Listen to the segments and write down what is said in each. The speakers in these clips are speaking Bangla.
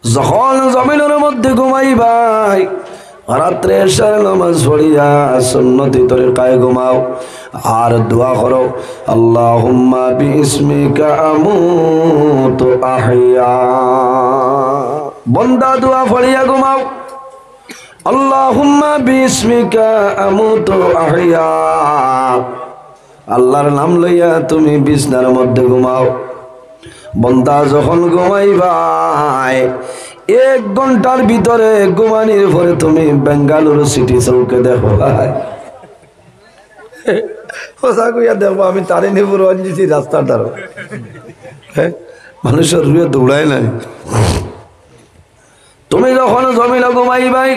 যখন জমিনের মধ্যে ঘুমাইবাই রাত্রে এশার নামাজ পড়িয়া সুন্নতি তরিকায় ঘুমাও আর দোয়া করো আল্লাহুম্মা বিইসমিকা আমুতু আহইয়া। বন্দা দোয়া পড়িয়া ঘুমাও আল্লাহুম্মা বিইসমিকা আমুতু আহইয়া। আল্লাহর নাম লইয়া তুমি বিছনার মধ্যে ঘুমাও। বন্দা যখন ঘুমাইবাই 1 ঘন্টার ভিতরে ঘুমানির পরে তুমি বেঙ্গালুরু সিটি চৌকে দেখো হোসা কইয়া দেখবো আমি তারিণীপুর অঞ্জিছি রাস্তাটার মানুষের রুয়ে দৌড়ায় নাই। তুমি যখন জমিনে ঘুমাইবাই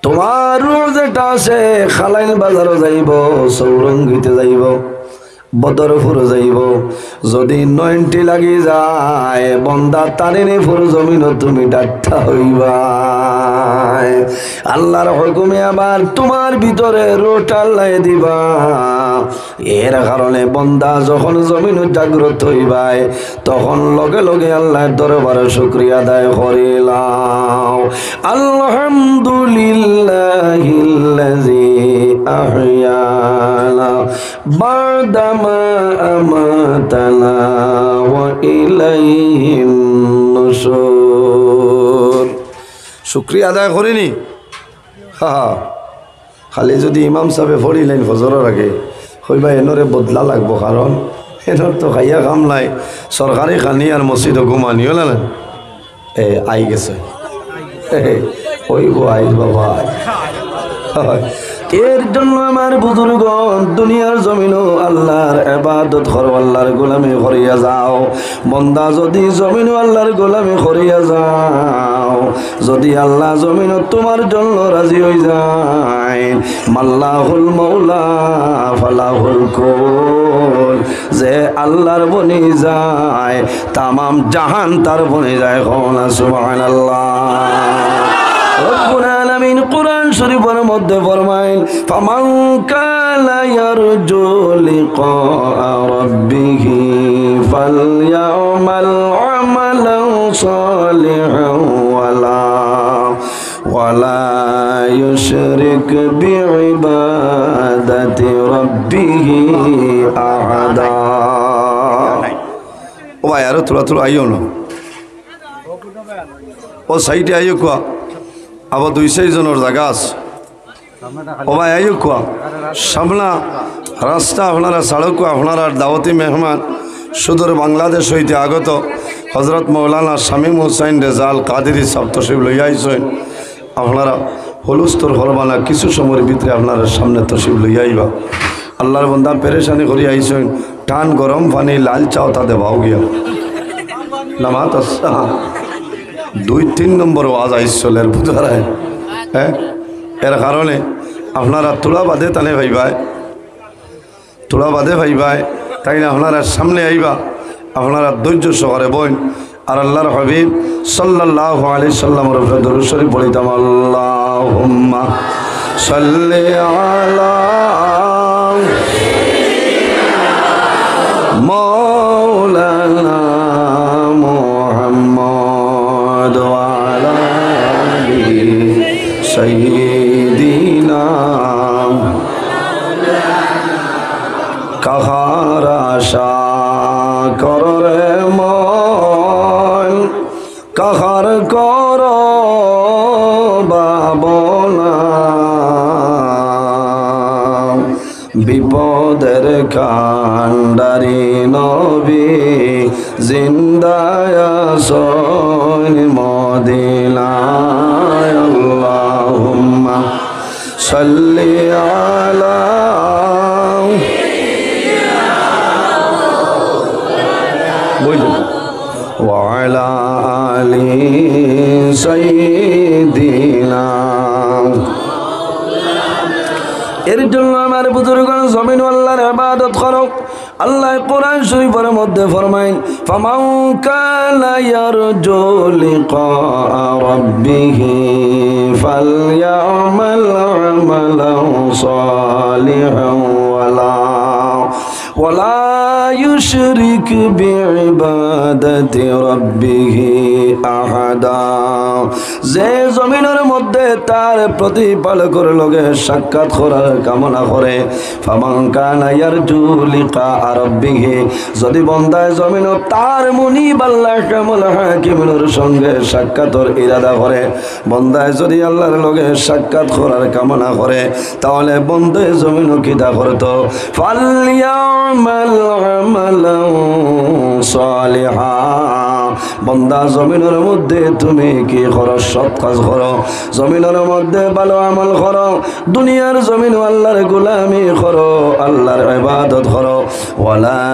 তোমার রুহ যেটা আছে খালাইন বাজারও যাইব, চৌরঙ্গিতে যাইব, বদরপুর যাইব। যদি 90 লাগি যায় বন্দা তারিণীপুর জমিন তুমি ডাক্তার হইবা। আল্লাহর হুকুমে আবার তোমার ভিতরে রোটা লাই দিবা। এর কারণে বন্দা যখন জমিন জাগ্রত হইবাই তখন লগে লগে আল্লাহর দরবারে শুকরিয়া আদায় করিলাম। আলহামদুলিল্লাহিল্লাযী আহইয়ানা বা'দামা আমাতানা ওয়া ইলাইহিন নুশুর। শুকরিয়া আদায় করিনি? খালি যদি ইমাম সাহেবে পড়িলেন ফজরের আগে হইবা এনরে বদলা লাগবো, কারণ এনর তো খাইয়া কাম নাই। সরকারি খানি আর মসজিদও ঘুমানিও না আই গেছে হইব আইস বাবা। এর জন্য আমার বুজুর্গণ দুনিয়ার জমিনও আল্লাহর ইবাদত করো, আল্লাহর গোলামি করিয়া যাও। বন্দা যদি জমিনও আল্লাহর গোলামি করিয়া যাও, যদি আল্লাহ জমিনও তোমার জন্য রাজি হয়ে যায়, মাল্লাহুল মাওলা ফালাহুল কুল, যে আল্লাহর বনি যায় তামাম জাহান তার বনি যায়। সুবহানাল্লাহ। রব্বুল আলামিন কুরআন শরীফের মধ্যে ফরমায় ফামান কানা ইয়ারজু লিকা রাব্বিহি ফালইয়ামাল আমালান সালিহান ওয়ালা ইউশরিক বিইবাদাতি রাব্বিহি আহাদা। ও ভাই আরো তোরা আইও না, ও সাইডে আইও কোয়া আবার 2-6 জনের জায়গা আছে। ও ভাই আইও কোয়া সামনা রাস্তা আপনারা সড়ক আপনারা দাওয়াতি মেহমান সুদূর বাংলাদেশ হইতে আগত হজরত মৌলানা শামীম হুসাইন রেজাল কাদেরী সাহেব তশরিফ লইয়া আইছেন। আপনারা হলুস্তর হরবানা কিছু সময়ের ভিতরে আপনারা সামনে তশরিফ লইয়া আইবা। আল্লাহর বান্দা পেরেশানি করি আইছেন, টান গরম পানি লাল চাও তাতে ভাও গিয়া নামাত 2-3 নম্বর ওয়াজ আইসলের বুঝারায়। হ্যাঁ, এর কারণে আপনারা তোলা বাদে তানে ভাইবাই, তোলা বাদে ভাইবাই, তাই না আপনারা সামনে আইবা, আপনারা ধৈর্য সহকারে বইন। আর আল্লাহর হাবিব সাল্লাল্লাহু আলাইহি সাল্লামের উপরে দরুদ শরীফ পড়িতাম। আল্লাহুম্মা সাল্লি আলা মাওলানা মুহাম্মদ ওয়া আলা আলি সাইয়্যিদিনা কাহার আশা করে মন কাহার কর বাবনা বিপদের কান্ডারি নবী জিন্দায় আসন মদিনায়। আল্লাহুম্মা সাল্লি আলা ওয়ালা আলি সাইয়্যিদিনা। এর জন্য আমার বুজুর্গণ জমিন আল্লাহর ইবাদত করো। আল্লাহ কোরআন শরীফের মধ্যে ফরমায় ফামান কানা ইয়ারজু লিকা রাব্বিহি ফালইয়ামাল আমালান সালিহান ওয়ালা يشرك بعبادة ربه أحدا যে জমিনের মধ্যে তার প্রতিপালকের লগে সাক্ষাৎ করার কামনা করে ফামান কানা ইয়ারজু লিকা রাব্বিহি যদি বান্দায় জমিন তার মুনিব আল্লাহ কামুল হাকিমের সঙ্গে সাক্ষাতের ইরাদা করে বান্দায় যদি আল্লাহর লগে সাক্ষাৎ করার কামনা করে তাহলে বান্দায় জমিন কিতা করতো ফালইয়ামাল আমালান সালিহা বান্দা জমিনের মধ্যে তুমি কি করো সৎ কাজ করো জমিনের মধ্যে ভালো আমল করো দুনিয়ার জমিন আল্লাহর গোলামি করো আল্লাহর ইবাদত করো ওয়ালা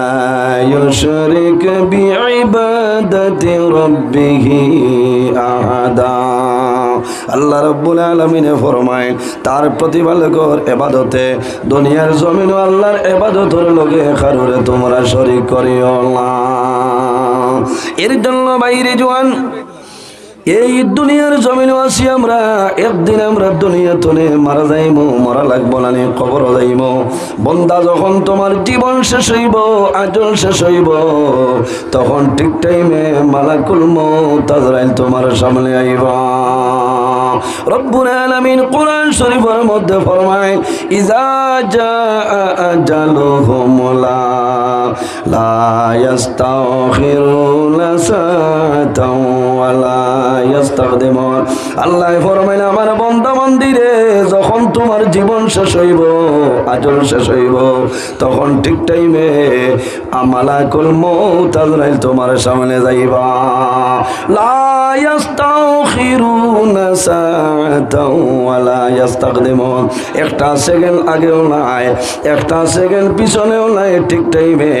ইউশরিক বিইবাদাতি রাব্বিহি আহাদা আল্লাহ রাব্বুল আলামিন ফরমায় তার প্রতিপালকের ইবাদতে দুনিয়ার জমিন আল্লাহর ইবাদতের লগে কারোরে তোমরা শরীক করিও না এর জন্য বাইরে জওয়ান এই দুনিয়ার জমিনে আছি আমরা একদিন আমরা দুনিয়া তনে মারা যাইমু মরা লাগবো না কবর যাইমু বন্দা যখন তোমার জীবন শেষ হইব আজল শেষ হইব তখন ঠিক টাইমে মালাকুল মউত আজরাইল তোমার সামনে আইবা রব্বুল আলামিন কোরআন শরীফের মধ্যে ফরমায় ইজা জাআ আজালুহুম লা ইস্তাখিরুনা সাআতাও ওয়ালা ইস্তাকদিমুন আল্লাহ ফরমায় আমার বান্দা বান্দীরে যখন তোমার জীবন শেষ হইব আজল শেষ হইব তখন ঠিক টাইমে মালাকুল মউত আজরাইল তোমার সামনে যাইবা লা ইস্তাখিরুনা সাআতাও ওয়ালা ইস্তাকদিমুন একটা সেকেন্ড আগেও নাই একটা সেকেন্ড পিছনেও নাই ঠিক টাইমে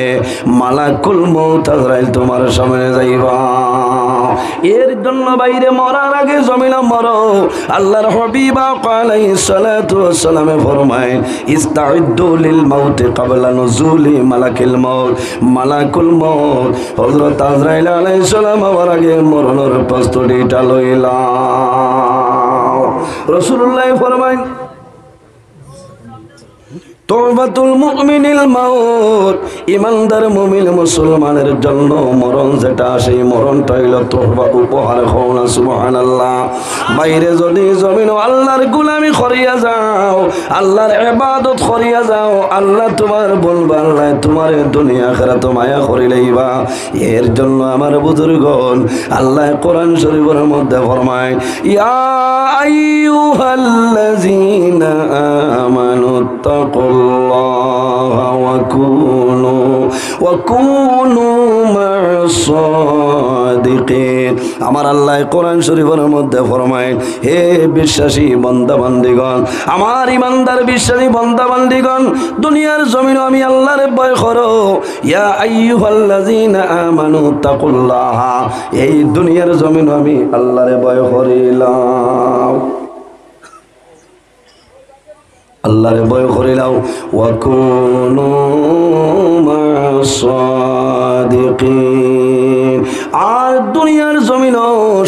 মালাকুল মউত আজরাইল তোমার সামনে যাইবা এর জন্য বাইরে মরার আগে জমিনে মরো আল্লাহর হাবিব আলাইহিস সালাতু ওয়াস সালাম ফরমায় ইস্তাইদ্দু লিল মাউত ক্বাবলা নুজুলি মালাকুল মউত মালাকুল মউত হযরত আজরাইল আলাইহিস সালাম হওয়ার আগে মরণের প্রস্তুতিটা লইলা রাসূলুল্লাহ ফরমায় তওবাতুল মুমিনিল মাউত ইমানদার মুমিন মুসলমানের জন্য মরণ যেটা সেই মরণটা হইল তওবা উপহার হওয়া সুবহানাল্লাহ বাইরে যদি জমিন আল্লাহর গোলামি করিয়া যাও আল্লাহর ইবাদত করিয়া যাও আল্লাহ তোমার বলবা আল্লাহ তোমার দুনিয়া আখিরাত মায়া করে লইবা এর জন্য আমার বুজুর্গণ আল্লাহ কোরআন শরীফের মধ্যে ফরমায় ইয়া আইয়ুহাল্লাযীনা আমানু তাকুল্লাহা ওয়া কুনু মা'আস সাদিকিন আমার আল্লাহ কোরআন শরীফের মধ্যে ফরমায় হে বিশ্বাসী বান্দা বান্দীগণ আমার ইমানদার বিশ্বাসী বান্দা বান্দীগণ দুনিয়ার জমিনে আমি আল্লাহর ভয় করো ইয়া আইয়ুহাল্লাযীনা আমানু তাকুল্লাহা এই দুনিয়ার জমিনে আমি আল্লাহর ভয় করিলাম আল্লাহর ভয় করিলাম ওয়া কুনু মা'আস সাদিকিন আর দুনিয়ার জমিন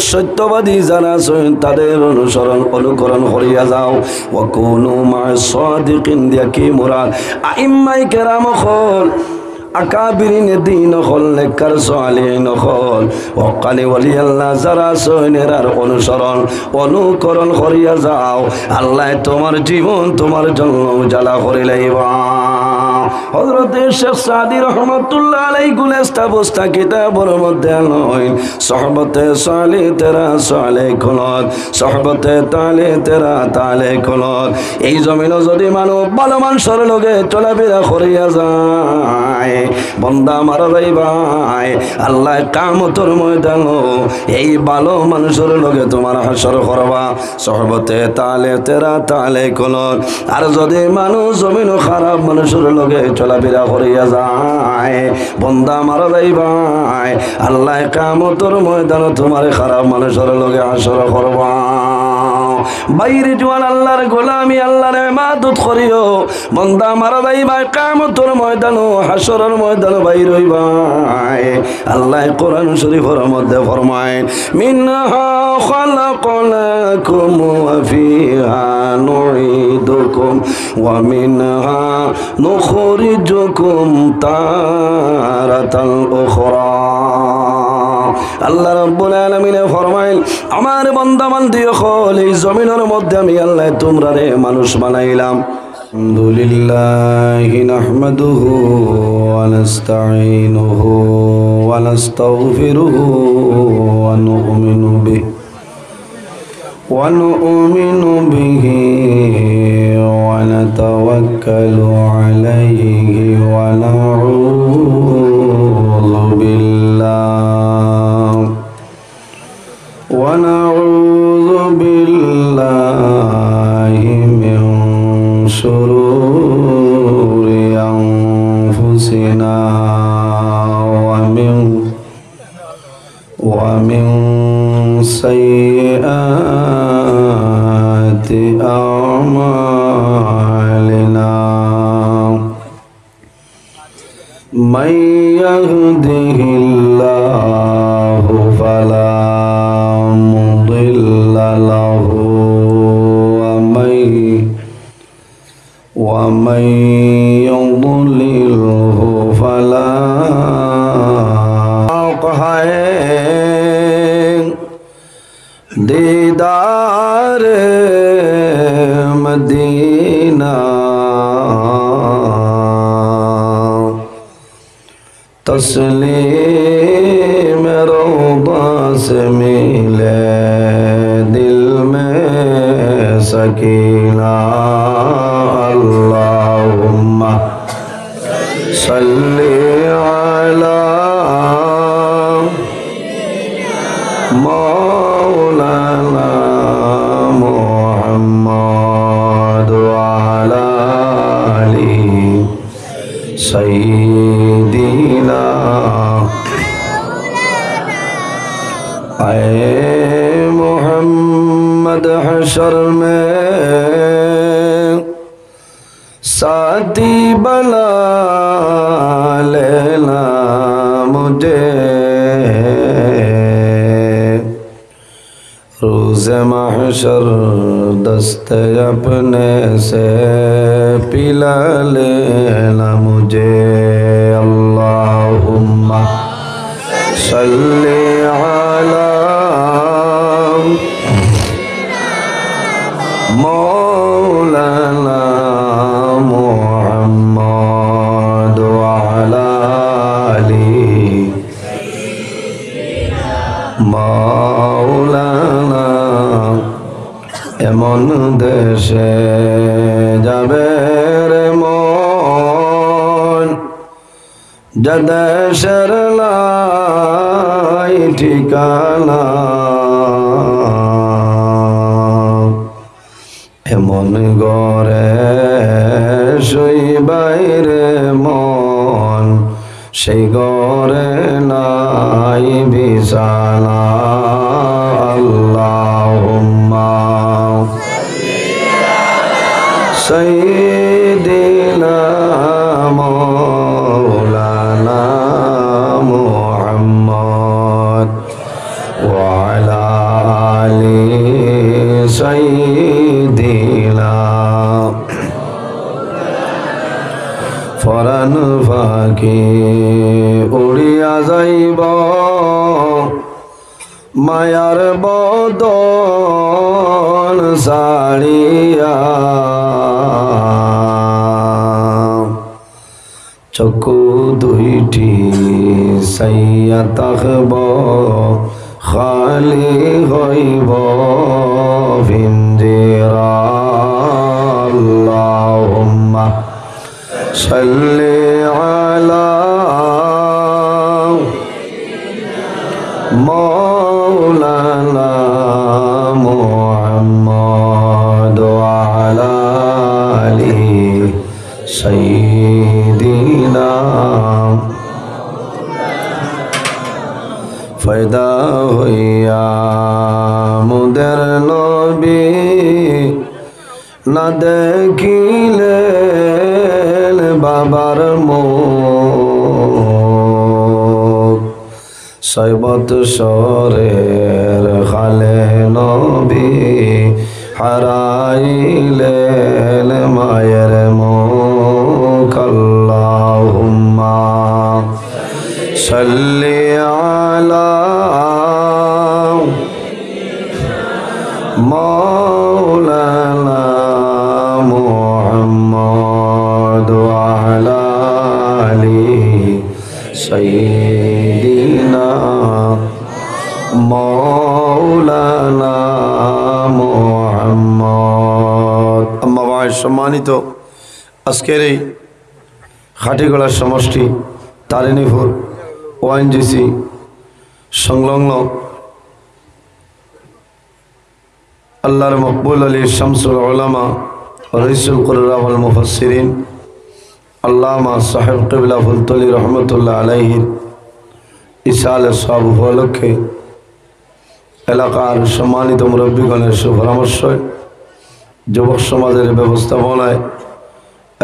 সত্যবাদী যারা আছেন তাদের অনুকরণ করিয়া যাও ওয়া কুনু মা'আস সাদিকিন দিয়া কি মুরাদ আইম্মায়ে কেরাম হল আকাবিরিন দিন হল নেককার সালিহিন হল ওয়াকালি ওয়ালি আল্লাহ যারা সৈনের আর অনুকরণ করিয়া যাও আল্লাহ তোমার জীবন তোমার জন্য উজালা করে লইবা হযরত শেখ সাদি রহমাতুল্লাহ আলাইহি গুলিস্তা বস্তা কিতাবের মধ্যে আনলেন সুহবতে সালি তেরা সালে খলত সুহবতে তালে তেরা তালে খলত এই জমিনে যদি মানব ভালো মানুষের লগে চলাফেরা করিয়া যায় বান্দা মারা যাইবাই আল্লাহ কিয়ামতের ময়দানে এই ভালো মানুষের লগে তোমার হাসর করবা সুহবতে তালে তেরা তালে খলত আর যদি মানুষ জমিন খারাপ মানুষের লগে চলাফেরা করিয়া যায় বান্দা মারা যাইবাই আল্লাহ কিয়ামতের ময়দানে তোমার খারাপ মানুষের লগে হাসর করবা বাইরে জওয়ান আল্লাহর গোলামি আল্লাহর ইবাদত করিও বান্দা মারা যাইবাই কিয়ামতের ময়দানে হাসরের ময়দানে বাইর হইবাই আল্লাহ কোরআন শরীফের মধ্যে ফরমায় মিনহা খালাকনাকুম ওয়া ফিহা নুঈদুকুম ومنها نخرجكم تارة أخرى আল্লাহ রাব্বুল আলামিন ফরমাইল আমার বান্দা বান্দি হল এই জমিনের মধ্যে আমি আল্লাহ তোমরারে মানুষ বানাইলাম আলহামদুলিল্লাহি নাহমাদুহু ওয়া নাস্তাঈনুহু ওয়া নাস্তাগফিরুহু ওয়া নু'মিনু বিহি ওয়া নাতাওয়াক্কালু আলাইহি ওয়া নাউযু বিল্লাহি মিন শুরুরি আনফুসিনা ওয়া মিন সাইয়্যাতি আ'মালিনা মান ইয়াহদিহিল্লাহু ফালা মুদিল্লা লাহু ওয়া মান ইউদ্লিলহু ফালা दीदार मदीना तस्लीम रौदा से मिले दिल में सकीना अल्लाहुम्मा सल्ली अला मौलाना मुहम्मद वाला अली सय्यिदीना आए मोहम्मद हशर में साथी बना लेना मुझे रोज़ महशर दस्ते अपने से पिला लेना मुझे अल्लाहुम्मा सल्ली अला मौलाना मुहम्मद वाला अली मौलाना এমন দেশে যাবে রে মন যে দেশের লাই ঠিকানা এমন ঘরে শুইবাই রে মন সেই ঘরে নাই বিছানা আল্লাহুম্মা সাইয়্যিদিনা মাওলানা মুহাম্মদ ওয়া আলা আলি সাইয়্যিদিনা ফরান ফাঁকি উড়িয়া যাইব মায়ার বদন সাড়িয়া চকু দুইটি সাইয়া তাকব খালি হইব ভিঞ্জিরা আল্লাহুম্মা সাল্লি আলা মৌলানা মুহাম্মদ ওয়া আলা আলি সাইয়্যিদিনা ফয়দা হইয়া মুদের নবী না দেখিলে বাবার মুখ সৈবত সরের খালে নবী হারাইলেন মায়ের مولانا محمد وعلى آل سيدنا مولانا محمد আম্মা ভাই সম্মানিত আজকের এই খাটিগড়ার সমষ্টি তারিণীপুর ওএনজিসি সংলগ্ন আল্লাহর মকবুল আলী শামসুল উলামা রইসুল কুররা ওয়াল মুফাসসিরিন আল্লামা সাহেব কিবলা ফুলতলি রহমতুল্লাহ আলাইহির ইসালে সব উপলক্ষে এলাকার সম্মানিত মুরব্বীগণের সুপরামর্শ যুবক সমাজের ব্যবস্থাপনায়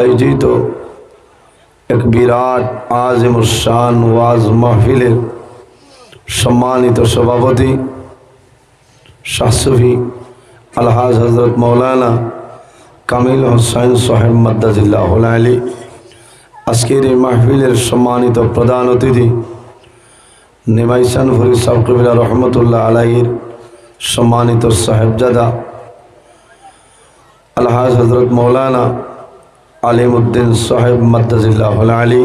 আয়োজিত এক বিরাট আজিমুস শান ওয়াজ মাহফিলের সম্মানিত সভাপতি শাহ সুফি আলহাজ হজরত মৌলানা কামিল হোসেন সাহেব মাদ্দাজিল্লাহুল আলী আজকের এই মাহফিলের সম্মানিত প্রধান অতিথি নিমাইসানপুরি সাহেব কিবলা রহমতুল্লাহ আলাইহির সম্মানিত সাহেবজাদা আলহাজ হজরত মৌলানা আলিমউদ্দিন সাহেব মাদ্দাজিল্লাহুল আলী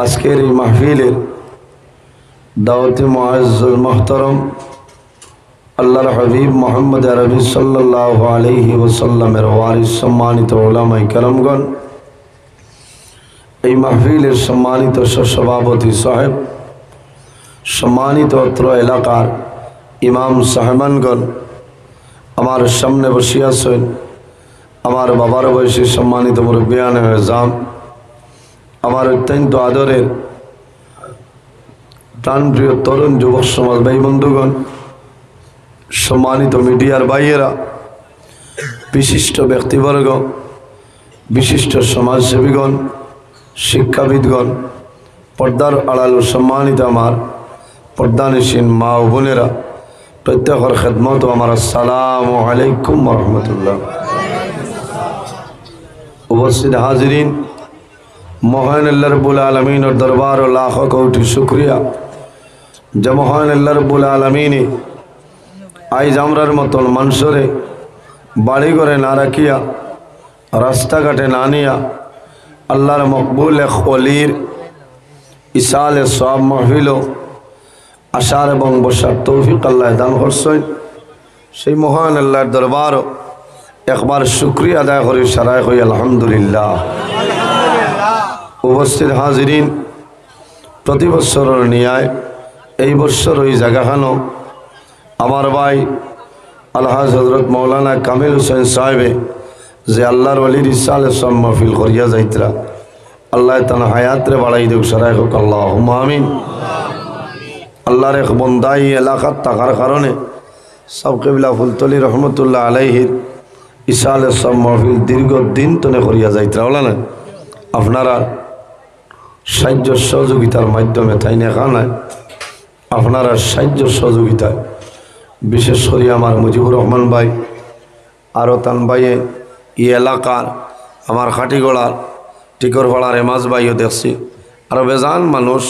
আজকের এই মাহফিলের দাওয়াতে মুআজ্জাল মুহতারাম আল্লাহর হাবিব মুহাম্মদ আরবি সাল্লাল্লাহু আলাইহি ওয়াসাল্লামের ওয়ারিস সম্মানিত উলামায়ে কেরামগণ এই মাহফিলের সম্মানিত সভাপতি সাহেব সম্মানিত অত্র এলাকার ইমাম সাহেবানগণ আমার সামনে বসে আছেন আমার বাবার বয়সী সম্মানিত মুরব্বিয়ান আযম আমার অত্যন্ত আদরের প্রাণপ্রিয় তরুণ যুবক সমাজ ভাই বন্ধুগণ সম্মানিত মিডিয়ার ভাইয়েরা বিশিষ্ট ব্যক্তিবর্গ বিশিষ্ট সমাজসেবীগণ শিক্ষাবিদগণ পর্দার আড়াল সম্মানিত আমার পর্দানিসীন মা ও বোনেরা প্রত্যেকের খেদমত আমার আসসালামু আলাইকুম ওয়া রাহমাতুল্লাহ। উপস্থিত হাজিরিন মহান আল্লাহ রাব্বুল আলামিনের দরবার ও লাখ কোটি শুকরিয়া যে মহান আল্লাহ রাব্বুল আলামিনে আইজ আমরার মতন মানুষরে বাড়ি ঘরে না রাখিয়া রাস্তাঘাটে না নিয়া আল্লাহর মকবুল এক ওলির ইসালে সব মাহফিল আশার এবং বসার তৌফিক আল্লাহ দান করছেন সেই মহান আল্লাহর দরবার একবার শুকরিয়া আদায় করি সারায় হই আলহামদুলিল্লাহ। উপস্থিত হাজিরিন প্রতি বছরের নিয়ায় এই বছর ওই জায়গাখানো আমার ভাই আলহাজ হজরত মৌলানা কামিল হোসেন সাহেবে যে আল্লাহর ওলির ইসালে সব মাহফিল করিয়া যাইতরা আল্লাহ তানা হায়াতরে বাড়াই দেখ সারাই হোক আল্লাহুম্মা আমিন। আল্লাহর এক বন্দাই এলাকাত থাকার কারণে সাহেব কিবলা ফুলতলি রহমতুল্লাহ আলাইহির ইসালে সব মাহফিল দীর্ঘদিন তনে করিয়া যাইতরা বলা না আপনারা সাহায্য সহযোগিতার মাধ্যমে তাই নেখানায় আপনারা সাহায্য সহযোগিতায় বিশেষ করে আমার মুজিবুর রহমান ভাই আরও তান ভাইয়ে এই এলাকার আমার খাটিগড়ার টিকরপাড়ার এমাজ ভাইও দেখছি আরও বেজান মানুষ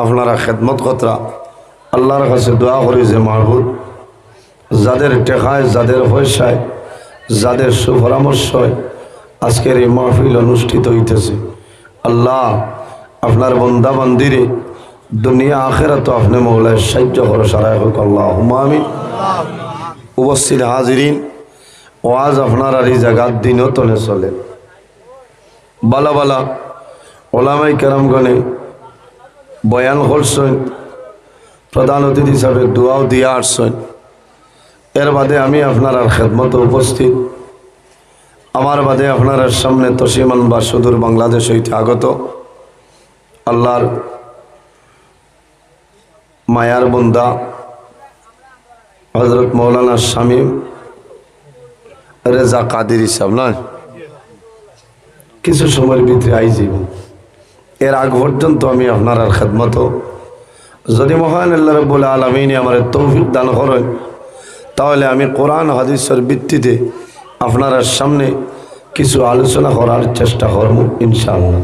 আপনারা খেদমত কতরা আল্লাহর কাছে দোয়া করি যে মাহবুব যাদের টেকায় যাদের পয়সায় যাদের সুপরামর্শয় আজকের এই মাহফিল অনুষ্ঠিত হইতেছে আল্লাহ আপনার বন্দা বান্দিরে দুনিয়া আখেরাত আপনি মৌলায় সাহায্য করো সারায় হোক আল্লাহুম্মা আমিন। উপস্থিত হাজিরিন ওয়াজ আপনার আর এই জায়গার দিনও তলে চলে বালা বালা ওলামাই কেরামগণে বয়ান করছেন প্রধান অতিথি হিসাবে দোয়াও দিয়া আসছেন এর বাদে আমি আপনার আর খেদমত উপস্থিত আমার বাদে আপনার সামনে তসিমান বা সুদূর বাংলাদেশ হইতে আগত আল্লাহর মায়ার বন্দা হজরত মৌলানা শামীম রেজা কাদেরী সাহেব নয় কিছু সময়ের ভিতরে আইজি এর আগ পর্যন্ত আমি আপনার আর খেদমত যদি মহান আল্লাহ রাব্বুল আলামিন আমার তৌফিক দান করেন তাহলে আমি কোরআন হাদিসের ভিত্তিতে আপনার সামনে কিছু আলোচনা করার চেষ্টা করব ইনশাআল্লাহ।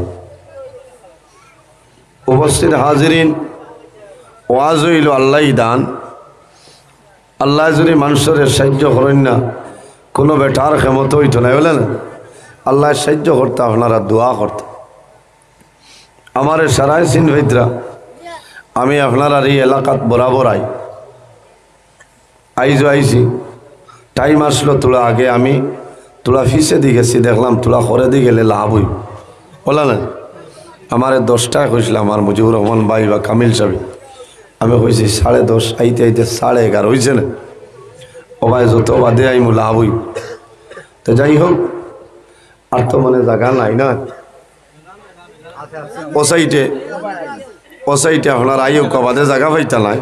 উপস্থিত হাজিরিন ওয়াজ হইল আল্লাহই দান আল্লাহ যদি মানুষের সাহায্য করেন না কোনো বেটার ক্ষমত হইতো না বলে না আল্লাহ সাহায্য করতে আপনারা দোয়া করতে আমার সারাই সিন ভৈদ্রা আমি আপনারা এই এলাকাত বরাবর আইছি টাইম আসলো তোলা আগে আমি তোলা ফিসে দিয়ে গেছি দেখলাম তোলা করে দিয়ে গেলে লাভ হই বলা না আমার 10টায় কইছিল আমার মুজিবুর রহমান ভাই বা কামিল সাহেব আমি কইছি 10:30 আইতে আইতে 11:30 হয়েছে না ও ভাই যত বাদে আইমু লাভ হই তো যাই হোক আর তো মানে জায়গা নাই না ও সাইটে আপনার আইও কবাদে জায়গা পাইতা নাই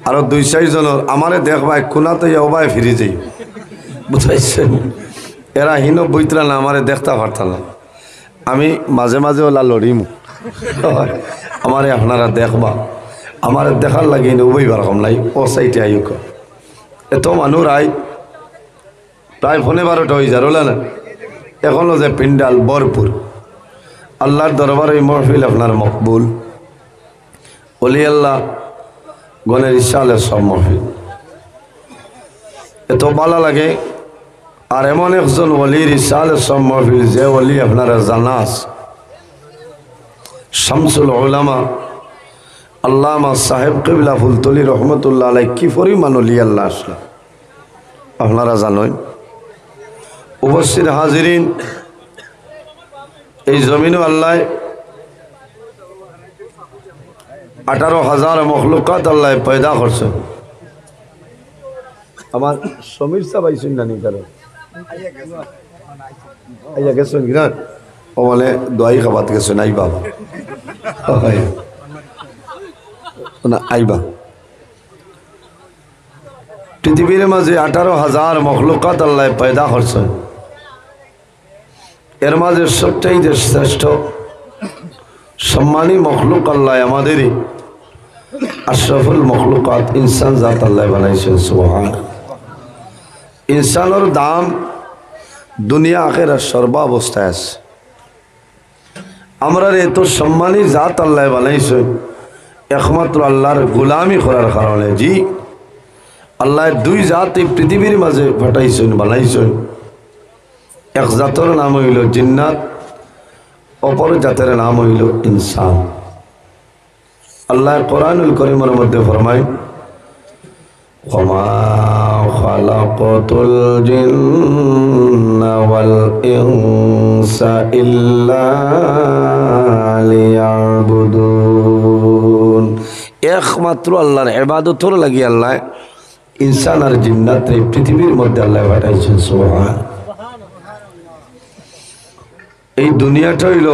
আরো 2-4 জনের আমারে দেখবাই কোনাতে ওবাই ফিরে যাই বুঝাইছেন এরা হিনো বইতরা না আমারে দেখতে পারতাম না আমি মাঝে মাঝে ওলা লড়িম আমারে আপনারা দেখবা আমার দেখার লাগে উবইবার কম নাই ও সাইটে আইক এত মানুষ আই প্রায় 12:15 হয়ে যার ওলা না এখনো যে পিন্ডাল ভরপুর আল্লাহর দরবারে এই মহফিল আপনার মকবুল ওলি আল্লাহ গণের ইশালের সব মহফিল এত ভালো লাগে আর এমন একজন ওলির ইশালের সব মহফিল যে ওলি আপনারা জানাস শামসুল উলামা আল্লামা সাহেব কিবলা ফুলতলি রহমতুল্লাহ আলাই কি পরিমাণ ওলি আল্লাহ আসলো আপনারা জানেন উপস্থিত হাজিরিন এই জমিনও আল্লাহ 18,000 মখলুকাত আল্লাহ পয়দা করছে আমার সমীর সাহেব আইসুন না নি কারো আইয়া গেছেন কিনা ও বলে দোয়াই খাবাত গেছেন আই বাবা না আইবা পৃথিবীর মাঝে 18,000 মখলুকাত আল্লাহ পয়দা করছে এর মাঝে সবচাইতে শ্রেষ্ঠ সম্মানী মখলুক আল্লাহ আমাদেরই আশরাফুল মখলুকাত ইনসান জাত আল্লাহ বানাইছেন সুবহান ইনসানের দাম দুনিয়া আখিরাত সর্বাবস্থায় আছে আমরা এত সম্মানী জাত আল্লাহ বানাইছেন একমাত্র আল্লাহর গোলামি করার কারণে জি আল্লাহ দুই জাত এই পৃথিবীর মাঝে পাঠাইছেন বানাইছেন এক জাতের নাম হইল জিন্নাত অপর জাতের নাম হইল ইনসান আল্লাহ কোরআনুল কারীমের মধ্যে ফরমায় ওমা খালাকাতুল জিন্না ওয়াল ইনসা ইল্লা লিয়াবুদুন একমাত্র আল্লাহর ইবাদতের লাগি আল্লাহ ইনসান আর জিন্নাত এই পৃথিবীর মধ্যে আল্লাহ পাঠাইছেন সুবহান এই দুনিয়াটা হইল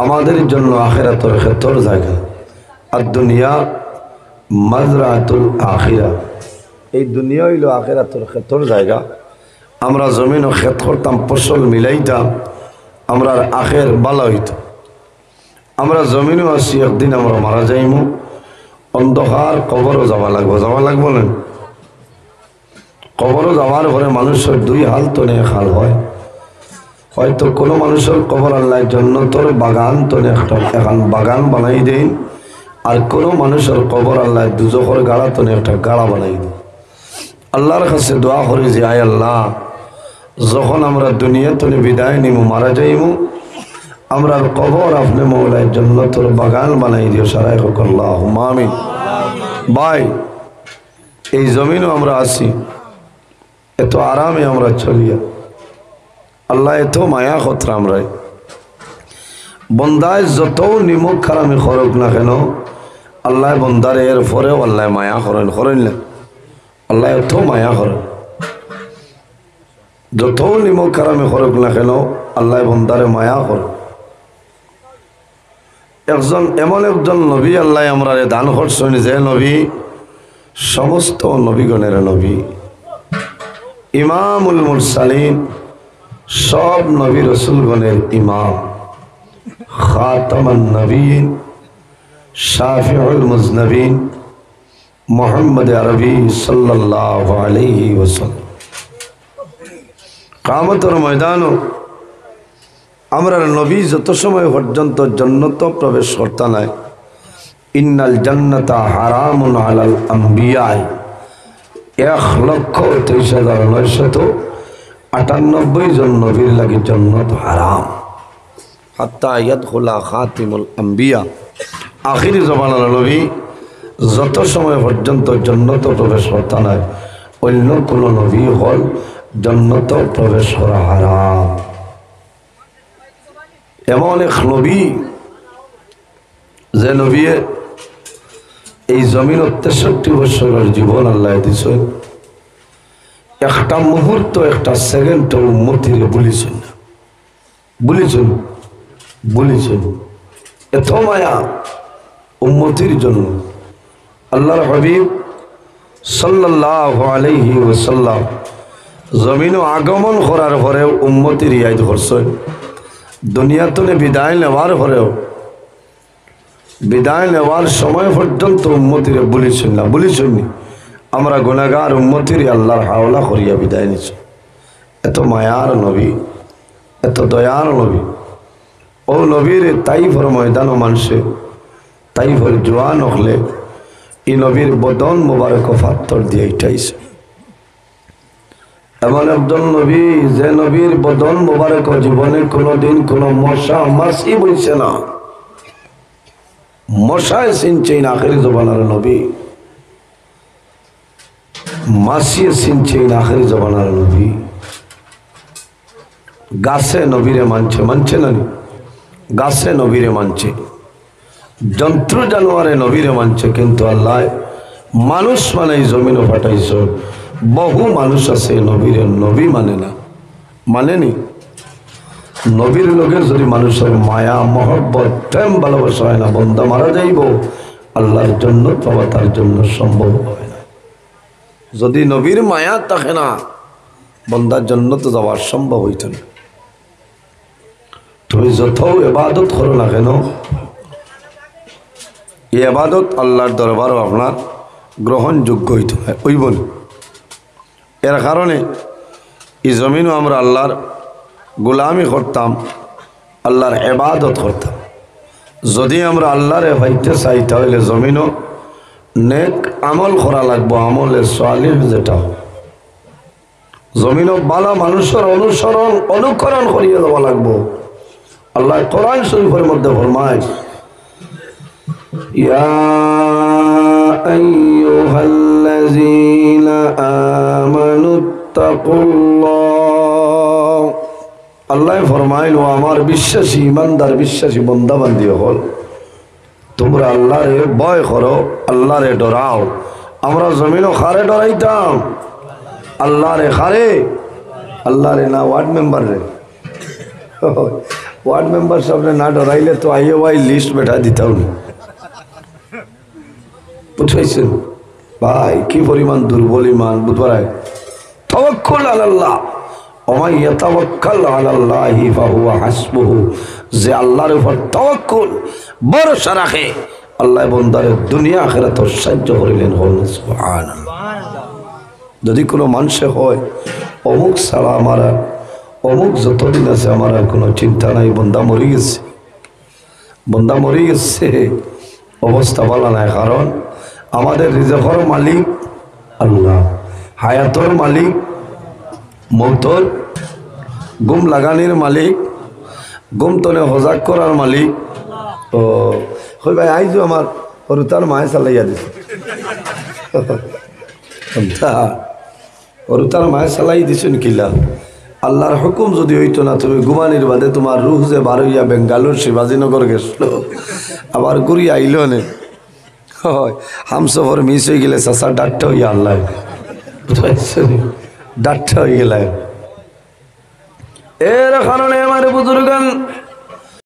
আমাদের জন্য আখিরাতের ক্ষেত্র জায়গা আর দুনিয়া মাজরাতুল আখিরা এই দুনিয়া হইল আখিরাতের ক্ষেত্র জায়গা আমরা জমিন ও ক্ষেত করতাম ফসল মিলাইতাম আমরা আখের ভালো হইত আমরা জমিনও আসি একদিন আমরা মারা যাইমু অন্ধকার কবরও যাওয়া লাগবো না কবরও যাওয়ার পরে মানুষের দুই হাল তো নেই হাল হয় হয়তো কোনো মানুষের কবর আল্লাহ জন্নতর বাগান তো এখন বাগান বানাই দেন আর কোনো মানুষের কবর আল্লাহ দুজখের গাড়া তো একটা গাড়া বানাই দেন আল্লাহর কাছে দোয়া করি যে আয় আল্লাহ যখন আমরা দুনিয়া তো বিদায় নিমু মারা যাইমু আমরা কবর আপনি মৌলায় জন্নতর বাগান বানাই দিও সারাই হোক আল্লাহুম্মা আমিন ভাই এই জমিনও আমরা আসি এত আরামে আমরা চলিয়া আল্লাহ এত মায়া খতরা আমরা বন্দায় যত নিমক খারামি খরক না কেন আল্লাহ বন্দারে এর পরেও আল্লাহ মায়া করেন না আল্লাহ এত মায়া করেন যত নিমক খারামি খরক না কেন আল্লাহ বন্দারে মায়া করেন এমন একজন নবী আল্লাহ আমরা দান করছেন যে নবী সমস্ত নবীগণের নবী ইমামুল মুরসালিন সব নবী রসুলগণের ইমাম খাতামান নবীন শাফিউল মুজনবিন মুহাম্মদ আরবি সাল্লাল্লাহু আলাইহি ওয়াসাল্লাম কিয়ামতের ময়দানও আমরা নবী যত সময় পর্যন্ত জান্নাত প্রবেশ করতে নাই ইন্নাল জান্নাতা হারামুন আলাল আম্বিয়া 1,23,998 জন নবীর লাগি জান্নাত হারাম হাত্তা ইয়াদখুলা খাতিমুল আম্বিয়া আখিরি জমানার নবী যত সময় পর্যন্ত জান্নাত প্রবেশ করতে নাই অন্য কোন নবী হল জান্নাত প্রবেশ করা হারাম। এমন এক নবী যে নবী এই জমিন 63 বছরের জীবন আল্লাহ দিছেন, একটা মুহূর্ত একটা সেকেন্ড উম্মতির বলিছেন না, বলিছেন এত মায়া উম্মতির জন্য। আল্লাহর হাবিব সাল্লাল্লাহু আলাইহি ওয়াসাল্লাম জমিন আগমন করার পরেও উম্মতির ইয়াদ করছেন, দুনিয়াতে বিদায় নেওয়ার পরেও বিদায় নেওয়ার সময় পর্যন্ত উম্মতিরে বলিছেন না, আমরা গুনাহগার উম্মতির আল্লাহর হাওলা করিয়া বিদায় নিছি। এত মায়ার নবী, এত দয়ার নবী। ও নবীর তাইফর ময়দান মানুষে তাইফর জোয়ান হলে এই নবীর বদন মোবারক ফাত্তর দিয়ে উঠাইছে। এমন একজন নবী যে নবীর বদন মোবারক জীবনে কোনোদিন কোনো মশা মাছি বইছে না, মশায় চিনছে না। আখেরি জবানার নবী মাসিয়ে চিনছে না। আখেরি জবানার নবী গাছে নবীরে মানছে না, গাছে নবীরে মানছে, জন্তু জানোয়ারে নবীরে মানছে, কিন্তু আল্লাহ মানুষ মানে জমিনও ফাটাইছ। বহু মানুষ আছে নবীরে নবী মানে না, মানেনি। নবীর লোকের যদি মানুষের মায়া মহব্বত প্রেম ভালোবাসা হয় না, বন্দা মারা যাইব, আল্লাহর জন্য তবে তার জন্য সম্ভব হবে না। যদি নবীর মায়া থাকে না, বন্দার জন্য তো যাওয়ার সম্ভব হইত না। তুমি যত ইবাদত করো না কেন, এই ইবাদত আল্লাহর দরবারও আপনার গ্রহণযোগ্য হইতে হয়, ওই বল। এর কারণে এই জমিনও আমরা আল্লাহর গোলামি করতাম, আল্লাহর ইবাদত করতাম। যদি আমরা আল্লাহরে হইতে চাই তাহলে জমিনও নেক আমল করা লাগবো, আমলের সালিহ যেটা জমিনও ভালো মানুষের অনুকরণ করিয়ে দেওয়া লাগবো। আল্লাহ কোরআন শরীফের মধ্যে ফরমায়, ইয়া আইয়ুহাল্লাযীনা আমানুত্তাকুল্লাহ। আল্লাহ ফরমাইল, ও আমার বিশ্বাসী ইমানদার বিশ্বাসী বান্দা বান্দি হল, তোমরা আল্লাহরে ভয় করো, আল্লাহরে ডরাও। আমরা জমিনও খারে ডরাইতাম, আল্লাহরে খারে, আল্লাহরে না ওয়ার্ড মেম্বার রে। ওয়ার্ড মেম্বার সামনে না ডরাইলে তো আইয়ে ভাই লিস্ট বেটা দিতাম না, বুঝাইছেন ভাই কি পরিমাণ দুর্বল ইমান বুধবার। তাওয়াক্কুল আলাল্লাহ, ওয়া ইয়াতাওয়াক্কাল আলাল্লাহি ফাহুয়া হাসবুহু। যে আল্লাহর উপর তাওয়াক্কুল ভরসা রাখে, আল্লাহ বান্দারে দুনিয়া আখিরাত সাহায্য করিলেন। সুবহানাল্লাহ। যদি কোনো মানুষে হয় অমুক ছাড়া আমার অমুক যতদিন আছে আমার আর কোনো চিন্তা নাই, বন্দা মরে গেছে, বন্দা মরে গেছে, অবস্থা ভালো নাই। কারণ আমাদের রিজকের মালিক আল্লাহ, হায়াতর মালিক, মৌতর গুম লাগানির মালিক, গুম তনে হজাক করার মালিক। ও হই ভাই আইজো আমার হরুতার মায়ে চালাইয়া দিছে, হরুতার মায়ে চালাই দিছেন কিলা। আল্লাহর হুকুম যদি হইতো না, তুমি ঘুমানির বাদে তোমার রুহ যে বার হইয়া বেঙ্গালোর শিবাজীনগর গেছিল, আবার ঘুরি আইল নে, হয় হামসফর মিস হয়ে গেলে চাষা ডাক্তার হইয়া আল্লাহ ডাক্তার হয়ে গেলাম। এর কারণে আমার বুজুর্গান